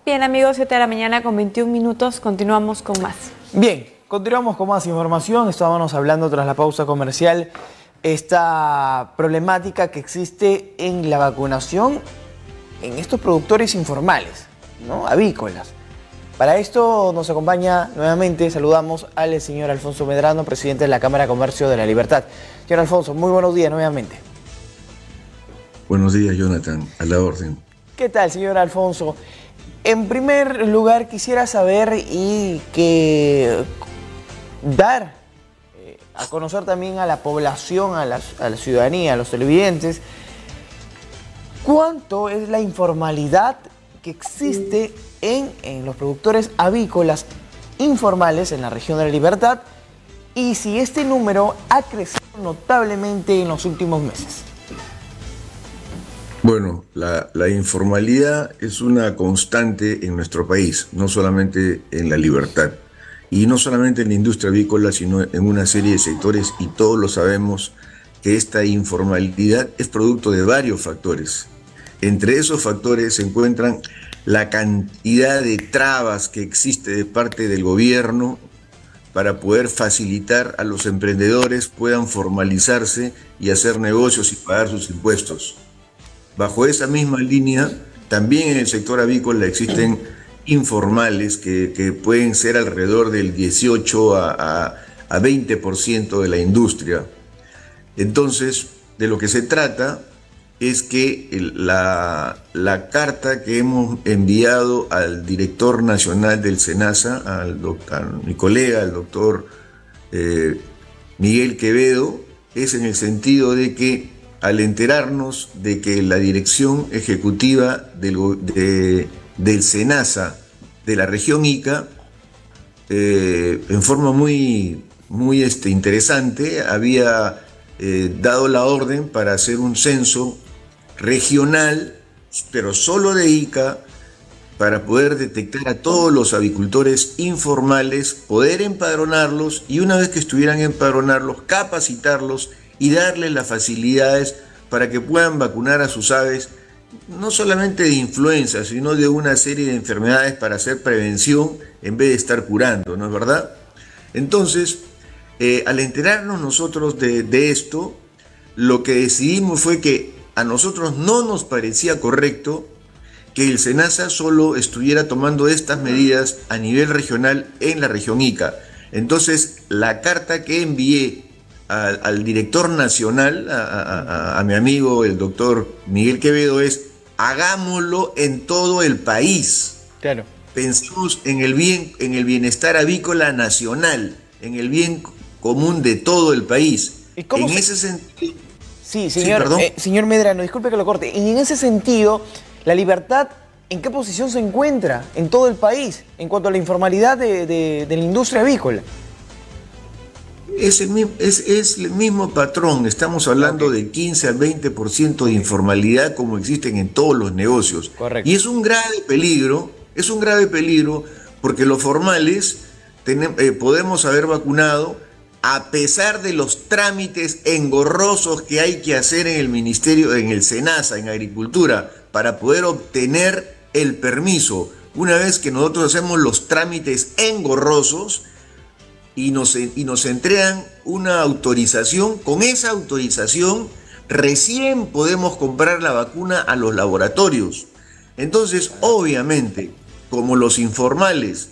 Bien, amigos, 7 de la mañana con 21 minutos. Continuamos con más. Bien, continuamos con más información. Estábamos hablando tras la pausa comercial esta problemática que existe en la vacunación en estos productores informales, ¿no? Avícolas. Para esto nos acompaña nuevamente, saludamos al señor Alfonso Medrano, presidente de la Cámara de Comercio de La Libertad. Señor Alfonso, muy buenos días nuevamente. Buenos días, Jonathan, a la orden. ¿Qué tal, señor Alfonso? En primer lugar, quisiera saber y dar a conocer también a la población, a la ciudadanía, a los televidentes, cuánto es la informalidad que existe en los productores avícolas informales en la región de La Libertad y si este número ha crecido notablemente en los últimos meses. Bueno, la informalidad es una constante en nuestro país, no solamente en La Libertad, y no solamente en la industria avícola, sino en una serie de sectores, y todos lo sabemos, que esta informalidad es producto de varios factores. Entre esos factores se encuentran la cantidad de trabas que existe de parte del gobierno para poder facilitar a los emprendedores puedan formalizarse y hacer negocios y pagar sus impuestos. Bajo esa misma línea, también en el sector avícola existen informales que pueden ser alrededor del 18 a 20% de la industria. Entonces, de lo que se trata es que la carta que hemos enviado al director nacional del SENASA, a mi colega, el doctor Miguel Quevedo, es en el sentido de que al enterarnos de que la dirección ejecutiva del SENASA de la región Ica, en forma muy interesante, había dado la orden para hacer un censo regional, pero solo de Ica, para poder detectar a todos los avicultores informales, poder empadronarlos y una vez que estuvieran empadronarlos, capacitarlos y darles las facilidades para que puedan vacunar a sus aves, no solamente de influenza, sino de una serie de enfermedades para hacer prevención en vez de estar curando, ¿no es verdad? Entonces, al enterarnos nosotros de esto, lo que decidimos fue que a nosotros no nos parecía correcto que el SENASA solo estuviera tomando estas medidas a nivel regional en la región Ica. Entonces, la carta que envié al director nacional, a mi amigo el doctor Miguel Quevedo, es: hagámoslo en todo el país. Claro. Pensemos en el bienestar avícola nacional, en el bien común de todo el país. ¿Y cómo ese sentido? Sí, señor, señor Medrano, disculpe que lo corte. Y en ese sentido, La Libertad, ¿en qué posición se encuentra en todo el país en cuanto a la informalidad de la industria avícola? Es el mismo patrón, estamos hablando de 15 al 20% de informalidad como existen en todos los negocios. Correcto. Y es un grave peligro porque los formales podemos haber vacunado a pesar de los trámites engorrosos que hay que hacer en el ministerio, en el SENASA, en Agricultura, para poder obtener el permiso. Una vez que nosotros hacemos los trámites engorrosos, y nos entregan una autorización, con esa autorización recién podemos comprar la vacuna a los laboratorios. Entonces, obviamente, como los informales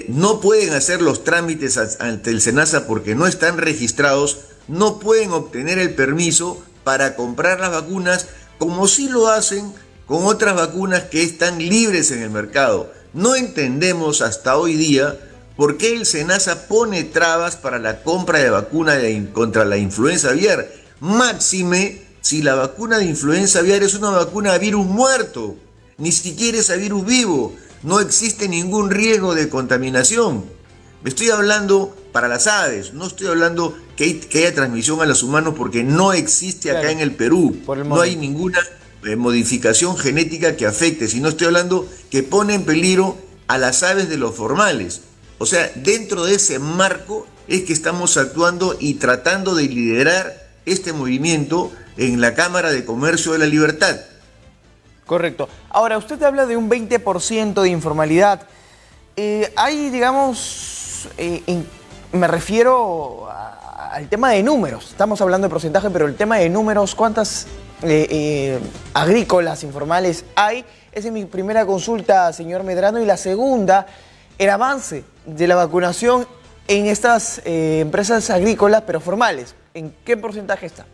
no pueden hacer los trámites ante el SENASA porque no están registrados, no pueden obtener el permiso para comprar las vacunas como sí lo hacen con otras vacunas que están libres en el mercado. No entendemos hasta hoy día ¿por qué el SENASA pone trabas para la compra de vacuna contra la influenza aviar? Máxime si la vacuna de influenza aviar es una vacuna a virus muerto, ni siquiera es a virus vivo, no existe ningún riesgo de contaminación. Me estoy hablando para las aves, no estoy hablando que haya transmisión a los humanos porque no existe acá en el Perú, no hay ninguna modificación genética que afecte, sino estoy hablando que pone en peligro a las aves de los formales. O sea, dentro de ese marco es que estamos actuando y tratando de liderar este movimiento en la Cámara de Comercio de La Libertad. Correcto. Ahora, usted habla de un 20% de informalidad. Hay, digamos, me refiero al tema de números. Estamos hablando de porcentaje, pero el tema de números, ¿cuántas agrícolas informales hay? Esa es mi primera consulta, señor Medrano. Y la segunda, el avance de la vacunación en estas empresas agrícolas, pero formales. ¿En qué porcentaje está?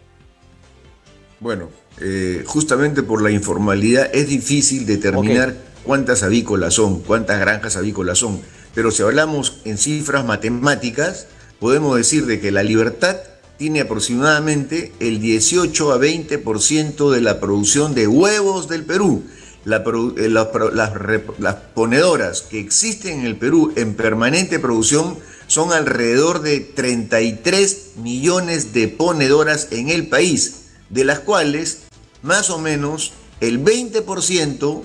Bueno, justamente por la informalidad es difícil determinar cuántas avícolas son, cuántas granjas avícolas son. Pero si hablamos en cifras matemáticas, podemos decir de que La Libertad tiene aproximadamente el 18 a 20% de la producción de huevos del Perú. Las ponedoras que existen en el Perú en permanente producción son alrededor de 33 millones de ponedoras en el país, de las cuales más o menos el 20%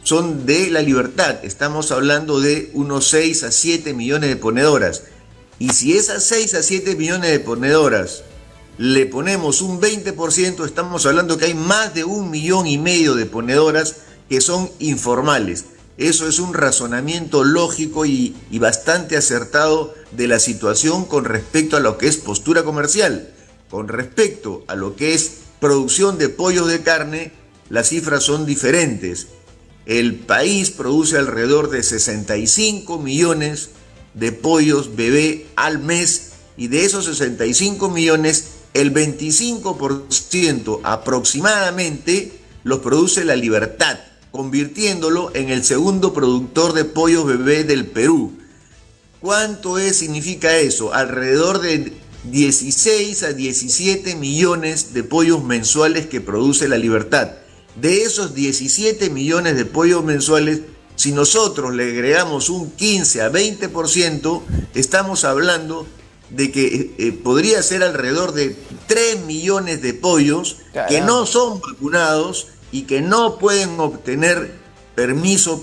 son de La Libertad. Estamos hablando de unos 6 a 7 millones de ponedoras. Y si esas 6 a 7 millones de ponedoras le ponemos un 20%, estamos hablando que hay más de 1,5 millones de ponedoras que son informales. Eso es un razonamiento lógico y bastante acertado de la situación con respecto a lo que es postura comercial. Con respecto a lo que es producción de pollos de carne, las cifras son diferentes. El país produce alrededor de 65 millones de pollos bebé al mes, y de esos 65 millones, el 25% aproximadamente los produce La Libertad, convirtiéndolo en el segundo productor de pollos bebé del Perú. ¿Cuánto significa eso? Alrededor de 16 a 17 millones de pollos mensuales que produce La Libertad. De esos 17 millones de pollos mensuales, si nosotros le agregamos un 15 a 20%, estamos hablando de que podría ser alrededor de 3 millones de pollos que no son vacunados y que no pueden obtener permiso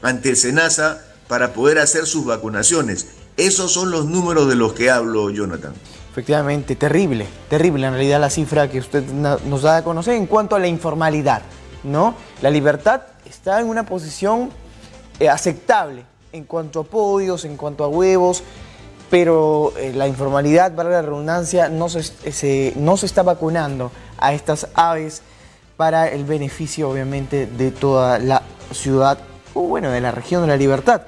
ante el SENASA para poder hacer sus vacunaciones. Esos son los números de los que hablo, Jonathan. Efectivamente, terrible en realidad la cifra que usted nos da a conocer en cuanto a la informalidad, ¿no? La Libertad está en una posición aceptable en cuanto a pollos, en cuanto a huevos, pero la informalidad, valga la redundancia, no se está vacunando a estas aves para el beneficio, obviamente, de toda la ciudad, o bueno, de la región de La Libertad.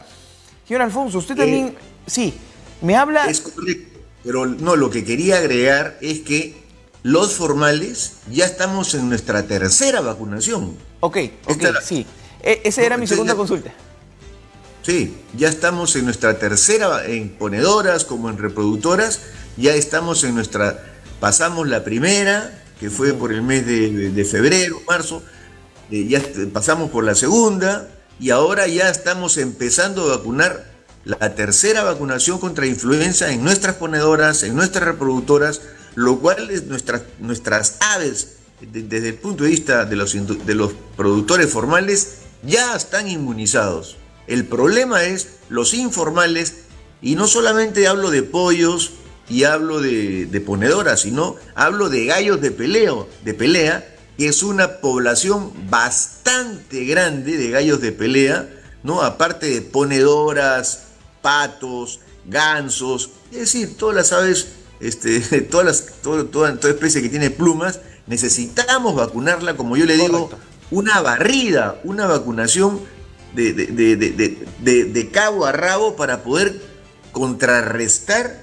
Señor Alfonso, usted también, sí, me habla... Es correcto, pero no, lo que quería agregar es que los formales ya estamos en nuestra tercera vacunación. Ok, sí. Esa era mi segunda consulta. Sí, ya estamos en nuestra tercera, en ponedoras como en reproductoras, ya estamos en nuestra... Pasamos la primera, que fue por el mes de febrero, marzo, ya pasamos por la segunda, y ahora ya estamos empezando a vacunar la tercera vacunación contra influenza en nuestras ponedoras, en nuestras reproductoras, lo cual es nuestras aves, desde el punto de vista de los productores formales, ya están inmunizados. El problema es los informales, y no solamente hablo de pollos y hablo de ponedoras, sino hablo de gallos de pelea, que es una población bastante grande de gallos de pelea, ¿no? Aparte de ponedoras, patos, gansos, es decir, todas las aves, toda especie que tiene plumas, necesitamos vacunarla, como yo le digo, una barrida, una vacunación de cabo a rabo para poder contrarrestar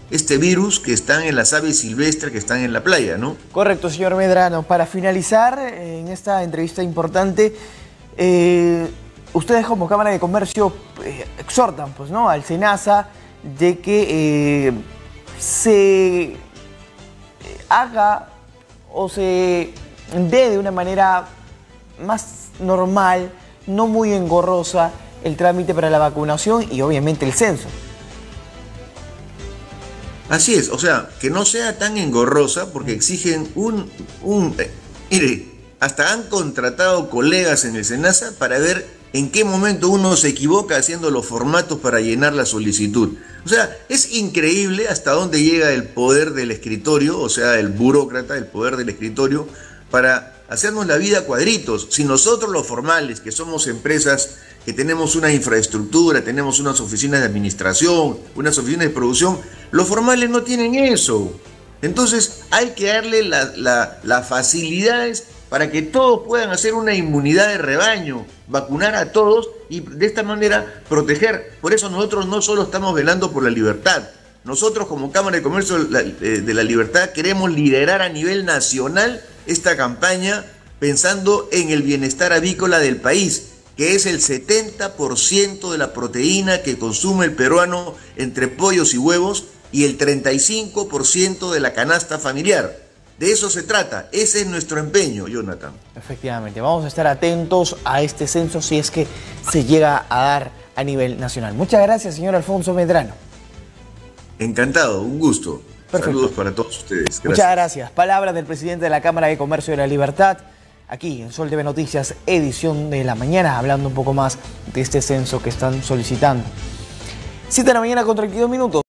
este virus que están en las aves silvestres que están en la playa, ¿no? Correcto, señor Medrano. Para finalizar en esta entrevista importante, ustedes como Cámara de Comercio exhortan, pues, ¿no?, al SENASA de que se haga o se dé de una manera más normal, no muy engorrosa, el trámite para la vacunación y obviamente el censo. Así es, o sea, que no sea tan engorrosa porque exigen mire, hasta han contratado colegas en el SENASA para ver en qué momento uno se equivoca haciendo los formatos para llenar la solicitud. O sea, es increíble hasta dónde llega el poder del escritorio, o sea, el burócrata, el poder del escritorio, para hacernos la vida a cuadritos. Si nosotros los formales, que somos empresas que tenemos una infraestructura, tenemos unas oficinas de administración, unas oficinas de producción, los formales no tienen eso. Entonces hay que darle las facilidades para que todos puedan hacer una inmunidad de rebaño, vacunar a todos y de esta manera proteger. Por eso nosotros no solo estamos velando por la libertad, nosotros como Cámara de Comercio de la Libertad queremos liderar a nivel nacional esta campaña pensando en el bienestar avícola del país, que es el 70% de la proteína que consume el peruano entre pollos y huevos y el 35% de la canasta familiar. De eso se trata, ese es nuestro empeño, Jonathan. Efectivamente, vamos a estar atentos a este censo si es que se llega a dar a nivel nacional. Muchas gracias, señor Alfonso Medrano. Encantado, un gusto. Perfecto. Saludos para todos ustedes. Gracias. Muchas gracias. Palabras del presidente de la Cámara de Comercio de la Libertad, aquí en Sol TV Noticias, edición de la mañana, hablando un poco más de este censo que están solicitando. 7 de la mañana con 32 minutos.